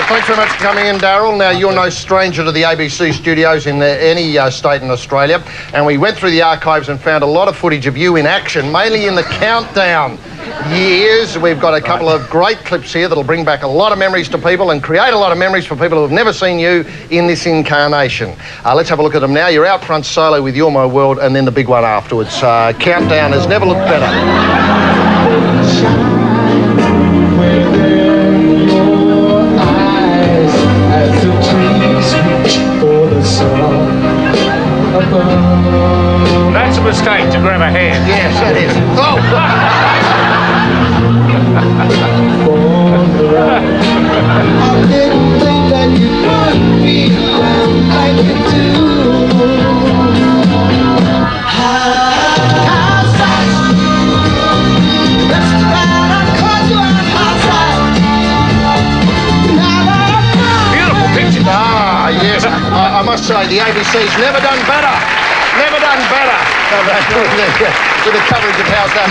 Thanks very much for coming in, Daryl. Now, you're no stranger to the ABC studios in any state in Australia, and we went through the archives and found a lot of footage of you in action, mainly in the countdown years. We've got a couple of great clips here that'll bring back a lot of memories to people and create a lot of memories for people who have never seen you in this incarnation. Let's have a look at them now. You're out front solo with You're My World, and then the big one afterwards. Countdown has never looked better. That's a mistake to grab a hand. Yes, that is. Oh! I didn't think that you would be like you do. Beautiful picture. Ah, yes. I must say, the ABC's never done better. Never done better with the coverage of how's that.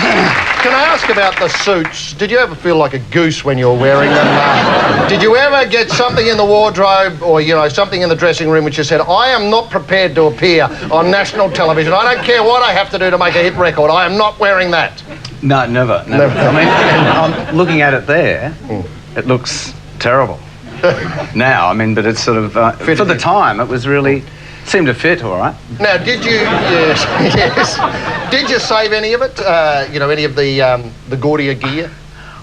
Can I ask about the suits? Did you ever feel like a goose when you were wearing them? Did you ever get something in the wardrobe or, you know, something in the dressing room which you said, I am not prepared to appear on national television. I don't care what I have to do to make a hit record. I am not wearing that. No, never. I mean, I'm looking at it there. It looks terrible. Now, I mean, but it's sort of... for the time, it was really... Seemed to fit all right. Now, did you... Yes. Did you save any of it? You know, any of the gaudier gear?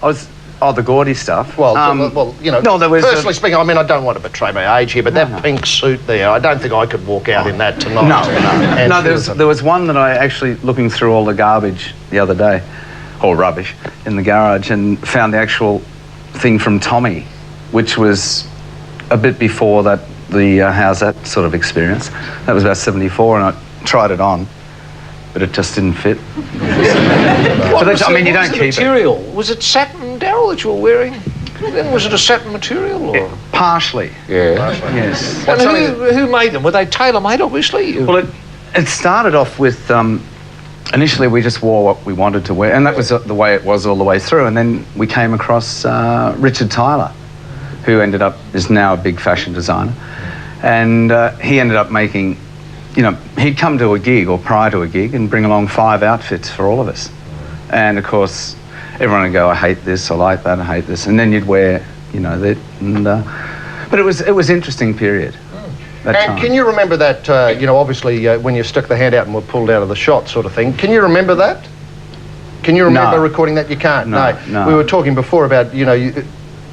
The gaudy stuff. Well, you know, no, there was personally speaking, I mean, I don't want to betray my age here, but that pink suit there, I don't think I could walk out in that tonight. No, there was one that I actually, looking through all the garbage the other day, or rubbish, in the garage, and found the actual thing from Tommy, which was a bit before that, how's that sort of experience. That was about 74, and I tried it on, but it just didn't fit. I mean, you don't keep material? Was it satin, Daryl, that you were wearing? Then was it a satin material? Or? Yeah, partially. Yeah. Partially. Yes. And who made them? Were they tailor-made, obviously? Well, it started off with... initially, we just wore what we wanted to wear, and that was the way it was all the way through. And then we came across Richard Tyler, who is now a big fashion designer. And he ended up making, you know, he'd come to a gig or prior to a gig and bring along 5 outfits for all of us. And of course, everyone would go, I hate this, I like that, I hate this. And then you'd wear, you know, that. And, but it was an interesting period. And time. Can you remember that, you know, obviously when you stuck the hand out and were pulled out of the shot sort of thing, can you remember that? Can you remember recording that? You can't? No. We were talking before about, you know,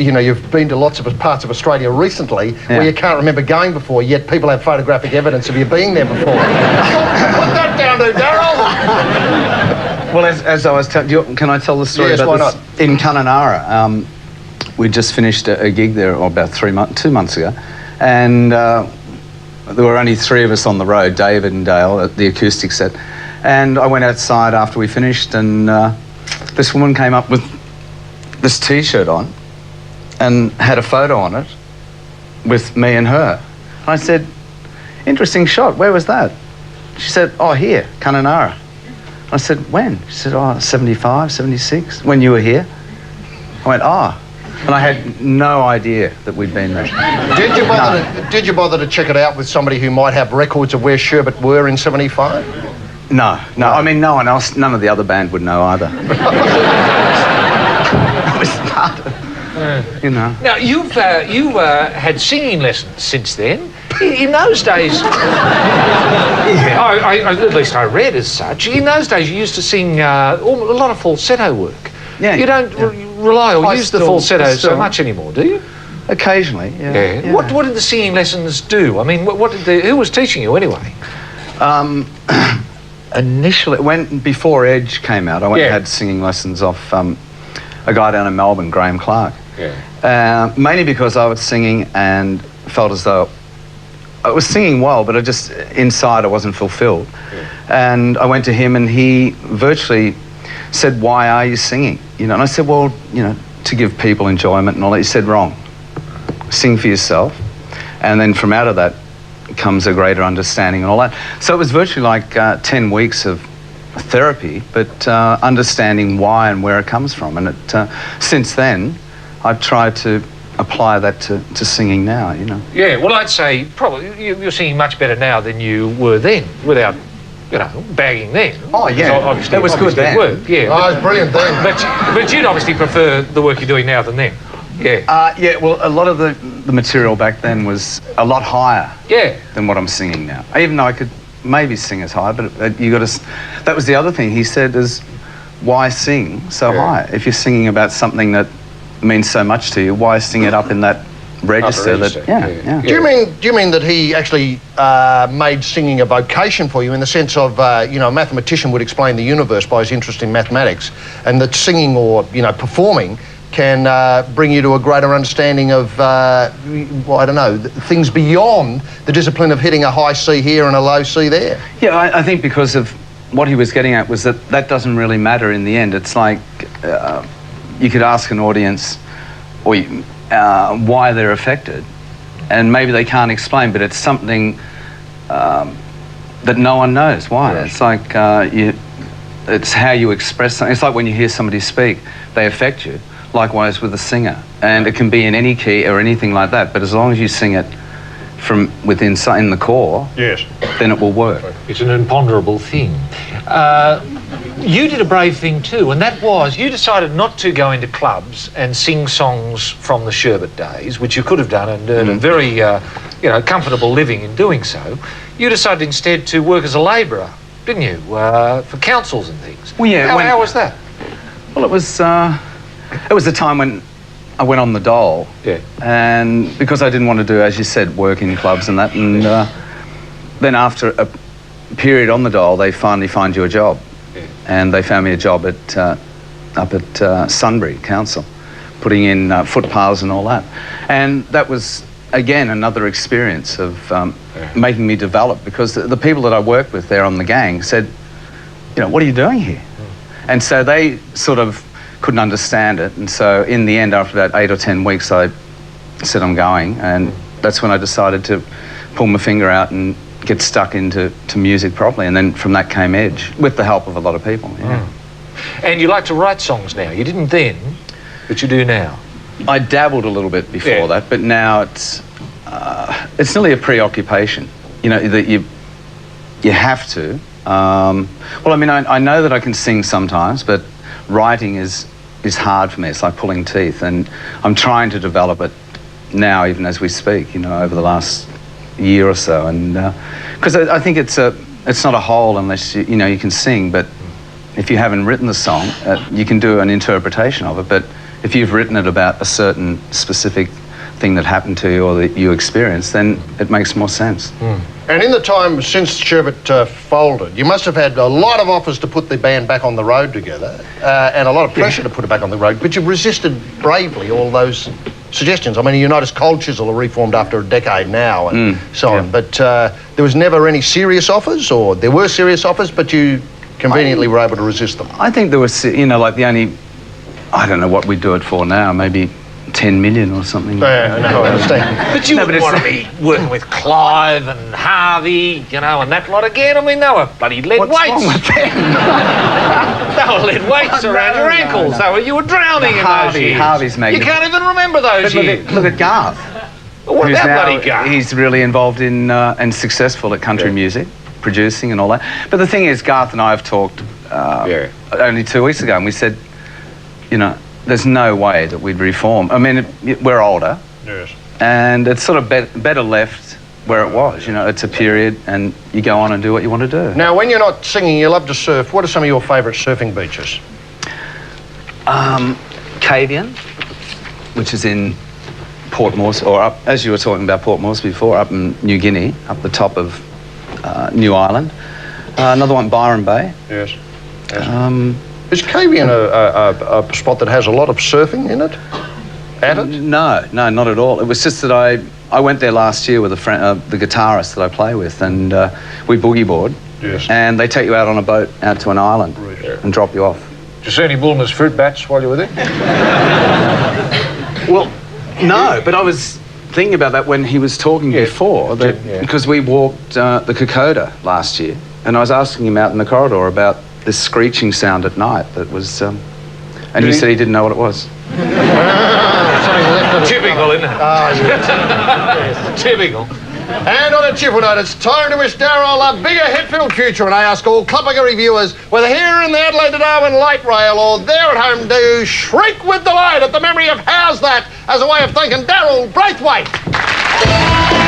you know, you've been to lots of parts of Australia recently where you can't remember going before, yet people have photographic evidence of you being there before. Put that down to Daryl! Well, as I was telling you, can I tell the story about this? Not? In Kununurra, we just finished a gig there about 2 months ago, and there were only 3 of us on the road, David and Dale, at the acoustic set. And I went outside after we finished, and this woman came up with this T-shirt on, and had a photo on it with me and her. I said, interesting shot, where was that? She said, oh, here, Kununurra. I said, when? She said, oh, 75, 76, when you were here. I went, oh. And I had no idea that we'd been there. Did you bother to check it out with somebody who might have records of where Sherbet were in 75? No. I mean, no one else, none of the other band would know either. We started. You know. Now, you've had singing lessons since then. In those days... at least I read as such. In those days, you used to sing a lot of falsetto work. Yeah. You don't rely or use the falsetto so much anymore, do you? Occasionally, yeah. What did the singing lessons do? I mean, who was teaching you anyway? Initially, before Edge came out, I went and had singing lessons off a guy down in Melbourne, Graham Clark. Yeah. Mainly because I was singing and felt as though I was singing well, but inside I wasn't fulfilled. Yeah. And I went to him and he virtually said, why are you singing? You know, and I said, well, you know, to give people enjoyment and all that. He said, wrong. Sing for yourself. And then from out of that comes a greater understanding and all that. So it was virtually like 10 weeks of therapy, but understanding why and where it comes from. And since then, I've tried to apply that to singing now, you know. Yeah, well, I'd say probably you're singing much better now than you were then, without, you know, bagging then. Oh, yeah. Obviously, that was good then. Work, yeah. Oh, it was brilliant then. But you'd obviously prefer the work you're doing now than then. Yeah. Yeah, well, a lot of the material back then was a lot higher than what I'm singing now. Even though I could maybe sing as high, but you got to... That was the other thing he said is, why sing so high? If you're singing about something that means so much to you, why sing it up in that register? Yeah. Do you mean that he actually made singing a vocation for you, in the sense of, you know, a mathematician would explain the universe by his interest in mathematics, and that singing or, you know, performing can bring you to a greater understanding of, well, I don't know, things beyond the discipline of hitting a high C here and a low C there? Yeah, I think because of what he was getting at was that doesn't really matter in the end. It's like you could ask an audience or why they're affected, and maybe they can't explain, but it's something that no one knows why. Yes. It's like it's how you express something. It's like when you hear somebody speak, they affect you. Likewise with a singer, and it can be in any key or anything like that, but as long as you sing it from within in the core, then it will work. It's an imponderable thing. You did a brave thing too, and that was you decided not to go into clubs and sing songs from the Sherbet days, which you could have done and earned a very you know, comfortable living in doing so. You decided instead to work as a labourer, didn't you, for councils and things? Well, yeah. How was that? Well, it was the time when I went on the dole, and because I didn't want to do, as you said, work in clubs and that, and then after a period on the dole, they finally find you a job, and they found me a job at up at Sunbury Council, putting in footpaths and all that, and that was again another experience of making me develop, because the people that I worked with there on the gang said, you know, what are you doing here? And so they sort of couldn't understand it, and so in the end, after about 8 or 10 weeks, I said I'm going, and that's when I decided to pull my finger out and get stuck into music properly, and then from that came Edge, with the help of a lot of people. And you like to write songs now. You didn't then, but you do now. I dabbled a little bit before that, but now it's nearly a preoccupation. You know, that you have to. Well, I mean, I know that I can sing sometimes, but writing is hard for me. It's like pulling teeth, and I'm trying to develop it now, even as we speak, you know, over the last year or so, and because I think it's not a whole unless you know you can sing, but if you haven't written the song, you can do an interpretation of it, but if you've written it about a certain specific thing that happened to you or that you experienced, then it makes more sense. And in the time since Sherbet folded, you must have had a lot of offers to put the band back on the road together, and a lot of pressure to put it back on the road, but you've resisted bravely all those suggestions. I mean, you notice Cold Chisel are reformed after a decade now and so on, but there was never any serious offers, or there were serious offers, but you conveniently were able to resist them. I think there was, you know, like the only, I don't know what we'd do it for now, maybe 10 million or something. Yeah, no, I understand. But you wouldn't want to be working with Clive and Harvey, you know, and that lot again. I mean, they were bloody lead weights. What's wrong with them? They were lead weights around your ankles. No. You were drowning in those years. Harvey's magnificent. You can't even remember those years. Look at Garth. What about bloody Garth? He's really involved in and successful at country music, producing and all that. But the thing is, Garth and I have talked only 2 weeks ago, and we said, you know, there's no way that we'd reform. I mean, we're older, and it's sort of better left where it was. You know, it's a period, and you go on and do what you want to do. Now, when you're not singing, you love to surf. What are some of your favourite surfing beaches? Cavian, which is in Port Moresby, or up, as you were talking about Port Moresby before, up in New Guinea, up the top of New Ireland. Another one, Byron Bay. Yes. Is Cavian a spot that has a lot of surfing in it? At it? No, not at all. It was just that I went there last year with a friend, the guitarist that I play with, and we boogie board. Yes. And they take you out on a boat out to an island and drop you off. Did you see any Bulmer's fruit bats while you were there? Well, no, but I was thinking about that when he was talking before, because we walked the Kokoda last year, and I was asking him out in the corridor about this screeching sound at night that was, and he said he didn't know what it was. something left of it. Typical, isn't it? Oh, yes. Typical. And on a cheerful note, it's time to wish Daryl a bigger hit-filled future, and I ask all Clubber reviewers, whether here in the Adelaide to Darwin light rail or there at home, to shriek with delight at the memory of How's That as a way of thanking Daryl Braithwaite.